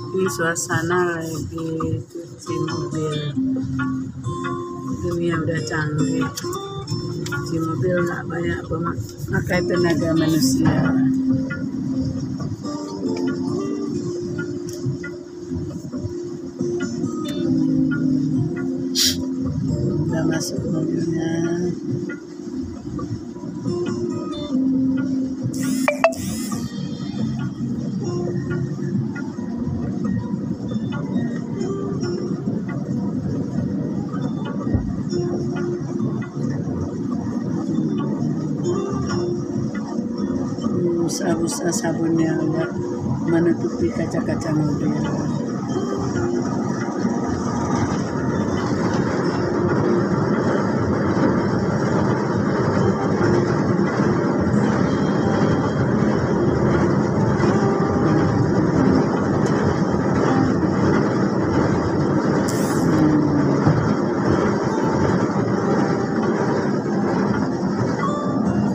Ini suasana lagi cuci mobil. Dunia udah canggih. Cuci mobil nggak banyak memakai tenaga manusia. Udah masuk mobilnya. Busa-busa sabunnya udah menutupi kaca-kaca mobil.